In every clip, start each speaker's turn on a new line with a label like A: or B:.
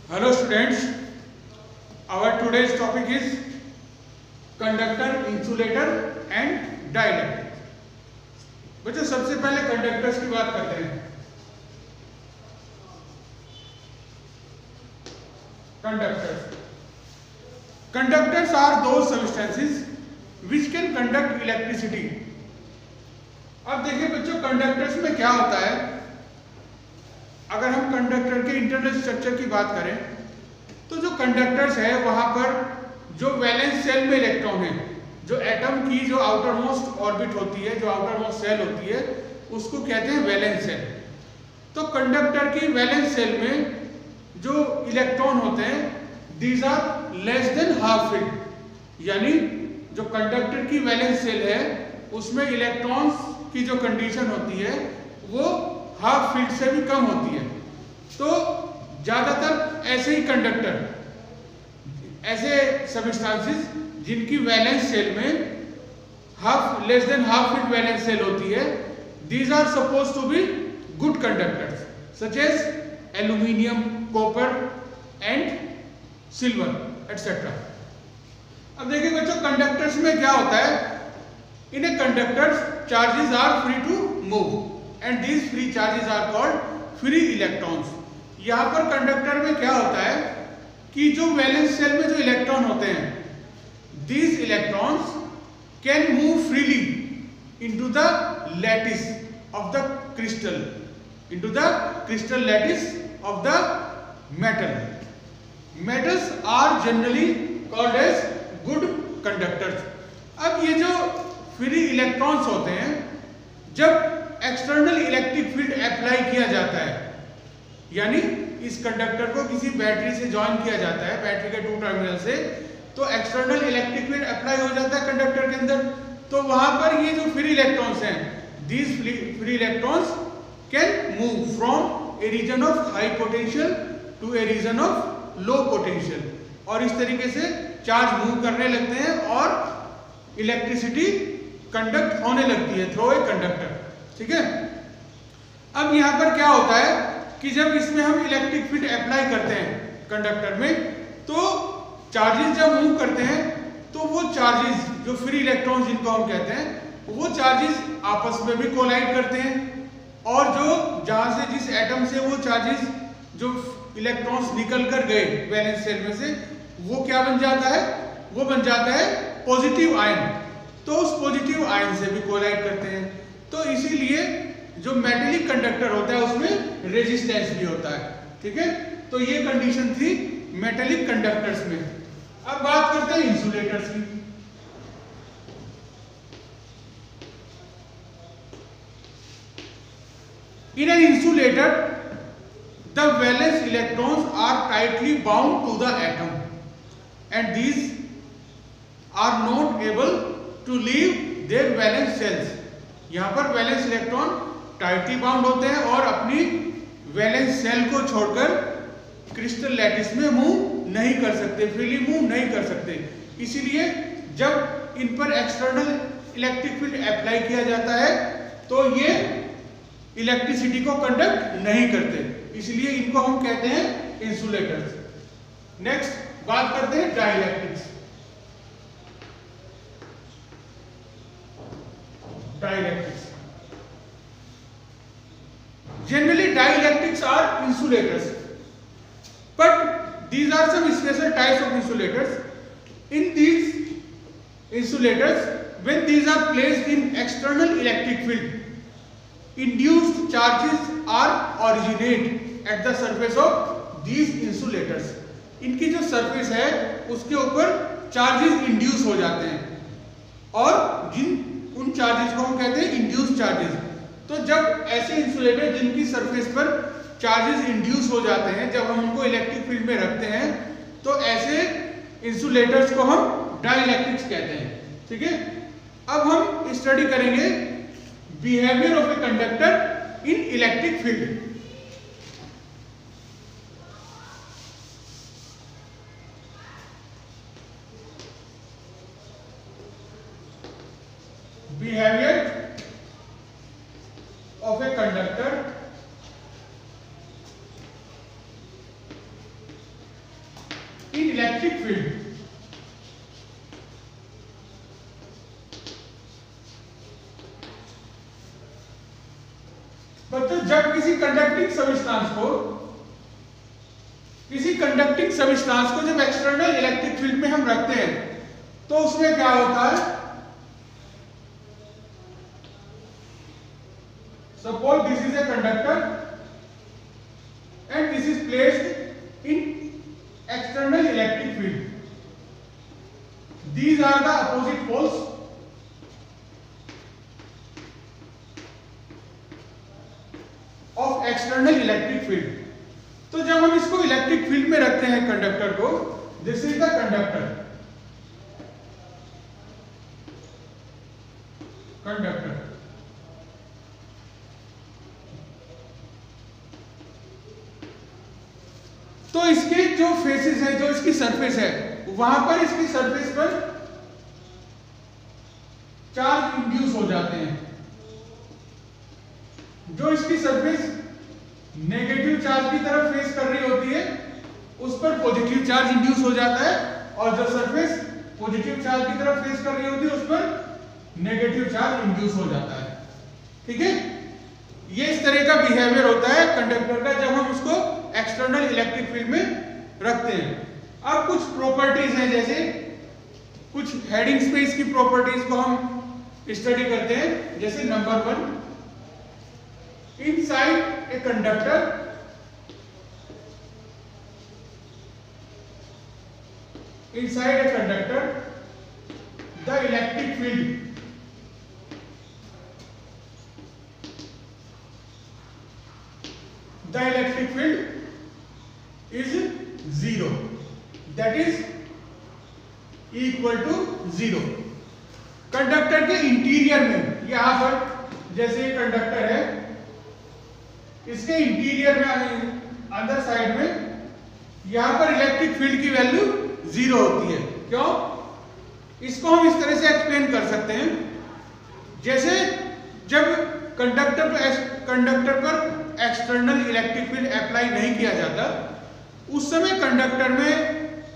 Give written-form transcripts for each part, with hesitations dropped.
A: Hello students, our today's topic is conductor, insulator and dielectric. बच्चों सबसे पहले conductors की बात करते हैं. Conductors are those substances which can conduct electricity. अब देखिए बच्चों कंडक्टर्स में क्या होता है. अगर हम कंडक्टर के इंटरनल स्ट्रक्चर की बात करें तो जो कंडक्टर्स है वहां पर जो वैलेंस सेल में इलेक्ट्रॉन है, जो एटम की जो आउटर मोस्ट ऑर्बिट होती है, जो आउटर मोस्ट सेल होती है, उसको कहते हैं वैलेंस सेल. तो कंडक्टर की वैलेंस सेल में जो इलेक्ट्रॉन होते हैं these are less than half filled. यानी जो कंडक्टर की वैलेंस सेल है उसमें इलेक्ट्रॉन्स की जो कंडीशन होती है वो हाफ फील्ड से भी कम होती है. तो ज्यादातर ऐसे ही कंडक्टर, ऐसे सबस्टांसेस जिनकी वैलेंस सेल में less than half filled valence shell होती है, these are suppose to be good conductors such as aluminium, copper and silver etcetera. अब देखिए बच्चों कंडक्टर्स में क्या होता है. In a conductors charges are free to move and these free charges are called free electrons. यहाँ पर conductor में क्या होता है कि जो वैलेंस सेल में जो इलेक्ट्रॉन होते हैं these electrons can move freely into the lattice of the crystal, into the crystal lattice of the metal. Metals are generally called as good conductors. अब ये जो फ्री इलेक्ट्रॉन्स होते हैं, जब एक्सटर्नल इलेक्ट्रिक फील्ड अप्लाई किया जाता है, यानी इस कंडक्टर को किसी बैटरी से ज्वाइन किया जाता है, बैटरी के 2 टर्मिनल से, तो एक्सटर्नल इलेक्ट्रिक फील्ड अप्लाई हो जाता है कंडक्टर के अंदर. तो वहां पर ये जो फ्री इलेक्ट्रॉन्स हैं, these free electrons can move from a region of high potential to a region of low potential, और इस तरीके से चार्ज मूव करने लगते हैं और इलेक्ट्रिसिटी कंडक्ट होने लगती है थ्रू ए कंडक्टर. ठीक है. अब यहां पर क्या होता है कि जब इसमें हम इलेक्ट्रिक फील्ड अप्लाई करते हैं कंडक्टर में, तो चार्जेस जब मूव करते हैं तो वो चार्जेस जो फ्री इलेक्ट्रॉन्स जिनको हम कहते हैं, वो चार्जेस आपस में भी कोलाइड करते हैं, और जो जहां से जिस एटम से वो चार्जेस जो इलेक्ट्रॉन्स निकल कर गए वैलेंस सेल में से, वो क्या बन जाता है, वो बन जाता है पॉजिटिव आयन. तो उस पॉजिटिव आयन से भी कोलाइड करते हैं. तो इसीलिए जो मेटेलिक कंडक्टर होता है उसमें रेजिस्टेंस भी होता है. ठीक है. तो ये कंडीशन थी मेटेलिक कंडक्टर्स में. अब बात करते हैं इंसुलेटर्स की. In an insulator the valence electrons are tightly bound to the atom and these are not able to leave their valence shells. यहां पर वैलेंस इलेक्ट्रॉन टाइटली बाउंड होते हैं और अपनी वैलेंस सेल को छोड़कर क्रिस्टल लैटिस में मूव नहीं कर सकते, फ्रीली मूव नहीं कर सकते. इसीलिए जब इन पर एक्सटर्नल इलेक्ट्रिक फील्ड अप्लाई किया जाता है तो ये इलेक्ट्रिसिटी को कंडक्ट नहीं करते, इसलिए इनको हम कहते हैं इंसुलेटर्स. नेक्स्ट बात करते हैं dielectrics. Dielectrics. Generally, dielectrics are insulators, but these are some special types of insulators. In these insulators, when these are placed in external electric field, induced charges are originate at the surface of these insulators. इनकी जो surface है उसके ऊपर charges induce हो जाते हैं, और उन चार्जेस को हम कहते हैं इंड्यूस चार्जेस. तो जब ऐसे इंसुलेटर जिनकी सरफेस पर चार्जेस इंड्यूस हो जाते हैं, जब हम उनको इलेक्ट्रिक फील्ड में रखते हैं, तो ऐसे इंसुलेटर्स को हम डाइलेक्ट्रिक्स कहते हैं. ठीक है. अब हम स्टडी करेंगे behaviour of a conductor in electric field. Behavior of a conductor in electric field. बच्चों जब किसी कंडक्टिंग सब्सटेंस को जब एक्सटर्नल इलेक्ट्रिक फील्ड में हम रखते हैं तो उसमें क्या होता है, suppose this is a conductor and this is placed in external electric field. These are the opposite poles of external electric field. तो जब हम इसको इलेक्ट्रिक फील्ड में रखते हैं कंडक्टर को, दिस इज द कंडक्टर, तो इसके जो फेसेस है, जो इसकी सरफेस है, वहां पर इसकी सरफेस पर चार्ज इंड्यूस हो जाते हैं। जो इसकी सरफेस नेगेटिव चार्ज की तरफ फेस कर रही होती है उस पर पॉजिटिव चार्ज इंड्यूस हो जाता है, और जो सरफेस पॉजिटिव चार्ज की तरफ फेस कर रही होती है उस पर नेगेटिव चार्ज इंड्यूस हो जाता है। ठीक है, ये इस तरह का बिहेवियर होता है कंडक्टर का जब हम उसको एक्सटर्नल इलेक्ट्रिक फील्ड में रखते हैं। अब कुछ प्रॉपर्टीज हैं, जैसे कुछ हेडिंग स्पेस की प्रॉपर्टीज को हम स्टडी करते हैं। जैसे number 1, inside a conductor the electric field is 0, that is equal to 0। Conductor के इंटीरियर में, यहां पर जैसे कंडक्टर है, इसके इंटीरियर में अंदर साइड में यहां पर इलेक्ट्रिक फील्ड की वैल्यू 0 होती है। क्यों? इसको हम इस तरह से एक्सप्लेन कर सकते हैं, जैसे जब कंडक्टर पर एक्सटर्नल इलेक्ट्रिक फील्ड अप्लाई नहीं किया जाता उस समय कंडक्टर में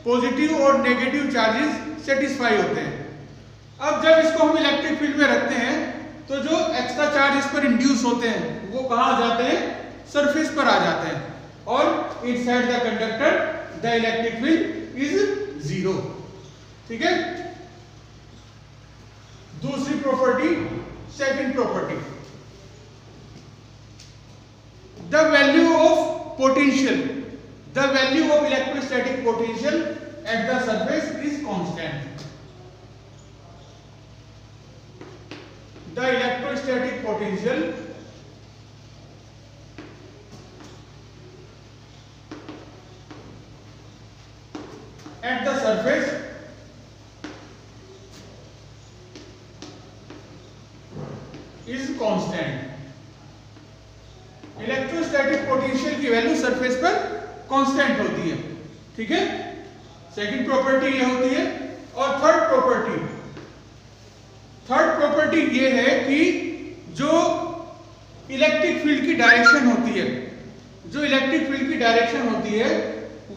A: पॉजिटिव और नेगेटिव चार्जेस सेटिस्फाई होते हैं। अब जब इसको हम इलेक्ट्रिक फील्ड में रखते हैं तो जो एक्स्ट्रा चार्ज इस पर इंड्यूस होते हैं वो कहां आ जाते हैं, सरफेस पर आ जाते हैं, और inside the conductor the electric field is 0। ठीक है, दूसरी property, second property, the value of potential, the value of electrostatic potential at the surface is constant. The electrostatic potential at the surface is constant। Electrostatic potential की value surface पर constant होती है। ठीक है, second property ये होती है। और थर्ड प्रॉपर्टी ये है कि जो इलेक्ट्रिक फील्ड की डायरेक्शन होती है,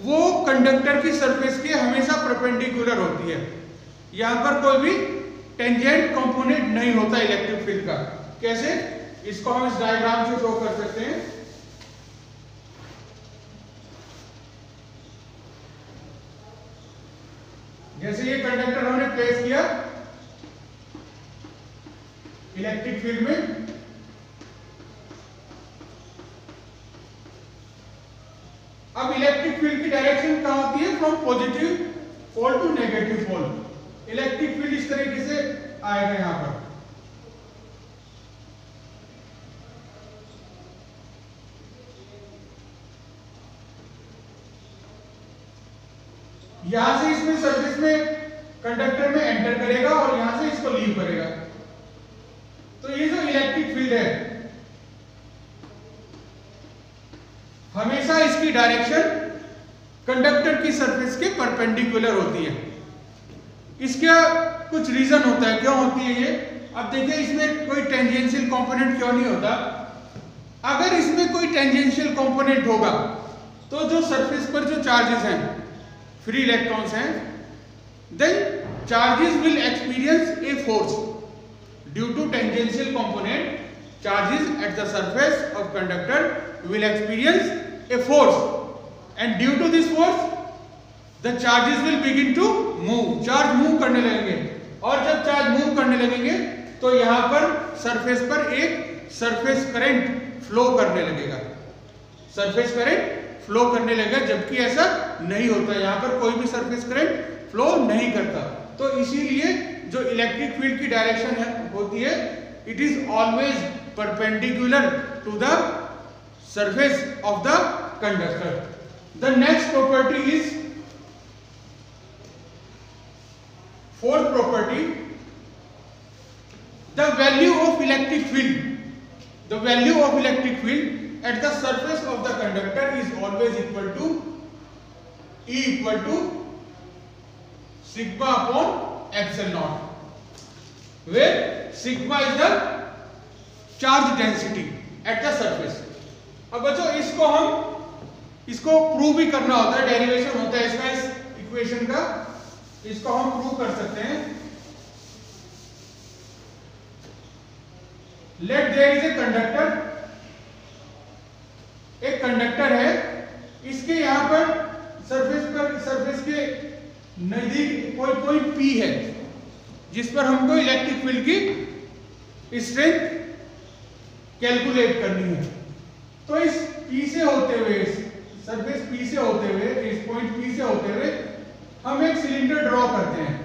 A: वो कंडक्टर की सरफेस के हमेशा परपेंडिकुलर होती है। यहां पर कोई भी टेंजेंट कंपोनेंट नहीं होता इलेक्ट्रिक फील्ड का। कैसे? इसको हम इस डायग्राम से शो कर सकते हैं। जैसे ये कंडक्टर हमने प्लेस किया इलेक्ट्रिक फील्ड में, अब इलेक्ट्रिक फील्ड की डायरेक्शन कहां होती है, from positive pole to negative pole. Electric field इस तरीके से आएगा यहां पर, यहां से इसमें सरफेस में कंडक्टर में एंटर करेगा और यहां से इसको लीव करेगा। तो ये जो इलेक्ट्रिक फील्ड है हमेशा इसकी डायरेक्शन कंडक्टर की सरफेस के परपेंडिकुलर होती है। इसका कुछ रीजन होता है, क्यों होती है ये। अब देखिए इसमें कोई टेंजेंशियल कंपोनेंट क्यों नहीं होता। अगर इसमें कोई टेंजेंशियल कंपोनेंट होगा तो जो सरफेस पर जो चार्जेस हैं फ्री इलेक्ट्रॉन्स हैं, then charges will experience a force due to tangential component. Charges at the surface of conductor will experience a force and due to this force the charges will begin to move. Charge move करने लगेंगे और जब charge move करने लगेंगे तो यहाँ पर surface पर एक सरफेस करंट फ्लो करने लगेगा. सरफेस करंट फ्लो करने लगेगा, जबकि ऐसा नहीं होता, यहाँ पर कोई भी सरफेस करंट फ्लो नहीं करता. तो इसीलिए जो इलेक्ट्रिक फील्ड की डायरेक्शन होती है, it is always perpendicular to the surface of the conductor. The next property is fourth property, the value of electric field at the surface of the conductor is always equal to E equal to sigma upon epsilon naught, where sigma is the charge density at the surface. अब बच्चों इसको prove भी करना होता है, derivation होता है इसका, इस इक्वेशन का, इसको हम प्रूव कर सकते हैं. Let there is a conductor, एक कंडक्टर है, इसके यहां पर सरफेस के नजदीक कोई पॉइंट P है जिस पर हमको इलेक्ट्रिक फील्ड की स्ट्रेंथ कैलकुलेट करनी है. तो इस P से होते हुए, सरफेस P से होते हुए, इस पॉइंट P से होते हुए हम एक सिलेंडर ड्रॉ करते हैं.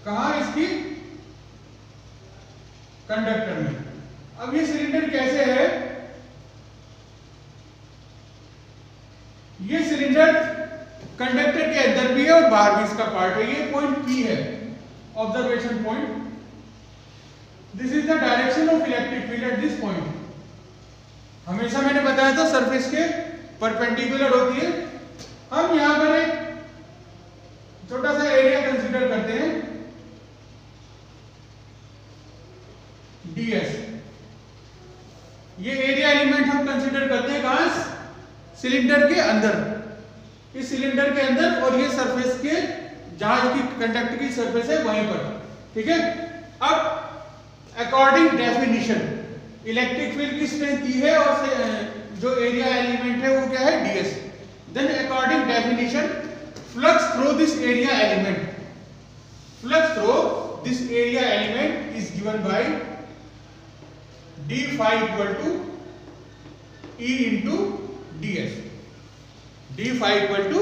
A: कहां? इसकी कंडक्टर में. अब ये सिलेंडर कैसे है? ये सिलेंडर कंडक्टर के अंदर भी है और बाहर भी इसका पार्ट है. ये पॉइंट P है, observation point. This is the direction of electric field at this point. हमेशा मैंने बताया था सरफेस के परपेंडिकुलर होती है. हम यहां पर एक छोटा सा एरिया कंसीडर करते हैं, ds. ये एरिया एलिमेंट हम कंसीडर करते हैं कहां? सिलेंडर के अंदर, इस सिलेंडर के अंदर, और ये सरफेस के जहां की कंडक्टर की सरफेस है वहीं पर. ठीक है. अब अकॉर्डिंग डेफिनेशन इलेक्ट्रिक फील्ड की स्ट्रेंथ ई है और जो एरिया एलिमेंट है वो क्या है? ds. Then according definition flux through this area element is given by d phi equal to E into ds. d phi equal to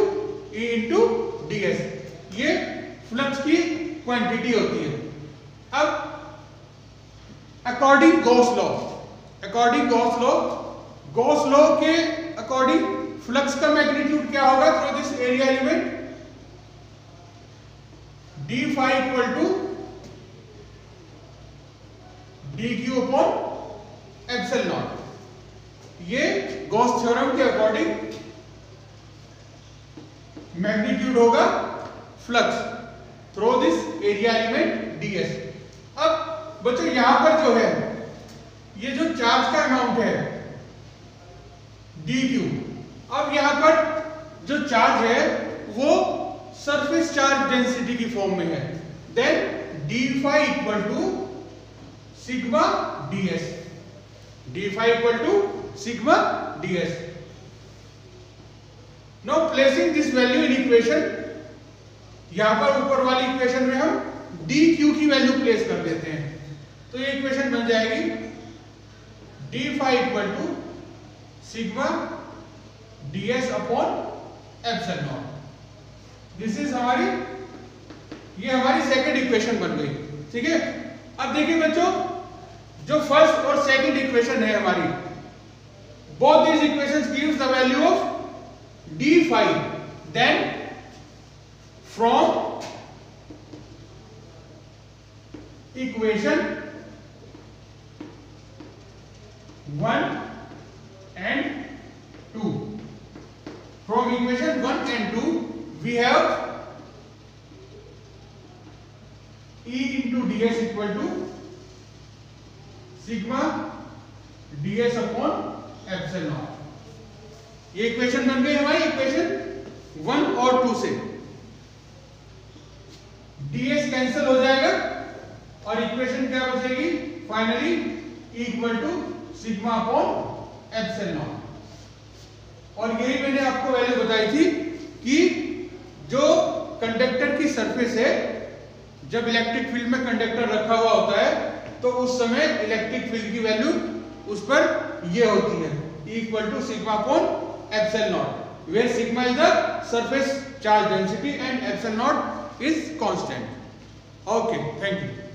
A: E into ds. ये flux की क्वांटिटी होती है. अब अकॉर्डिंग गॉस लॉ के according flux का magnitude क्या होगा through this area element? d phi equal to dq upon epsilon naught. ये गॉस थ्योरम के अकॉर्डिंग मैग्नीट्यूड होगा flux through this area element ds. अब बच्चों यहां पर जो है, ये जो चार्ज का अमाउंट है dq, अब यहां पर जो चार्ज है वो सरफेस चार्ज डेंसिटी की फॉर्म में है. Then d phi equal to sigma ds. d phi equal to sigma ds. Now placing this value in equation, यहां पर ऊपर वाली इक्वेशन में हम dq की वैल्यू प्लेस कर देते हैं, तो ये इक्वेशन बन जाएगी d phi equal to sigma ds upon epsilon naught. This is ये हमारी सेकंड इक्वेशन बन गई. ठीक है. अब देखिए बच्चों, जो फर्स्ट और सेकंड इक्वेशन है हमारी, both these equations gives the value of d phi. Then from equation 1 and 2, from equation 1 and 2 we have E into ds equal to sigma ds upon epsilon. ये इक्वेशन बन गई हमारी equation 1 और 2 से. ds cancel हो जाएगा और equation क्या बचेगी finally equal to sigma upon epsilon naught. और यही मैंने आपको वैल्यू बताई थी कि जो कंडक्टर की सरफेस है, जब इलेक्ट्रिक फील्ड में कंडक्टर रखा हुआ होता है तो उस समय इलेक्ट्रिक फील्ड की वैल्यू उस पर ये होती है equal to sigma upon epsilon naught, where sigma is the surface charge density and epsilon naught is constant. Okay, thank you.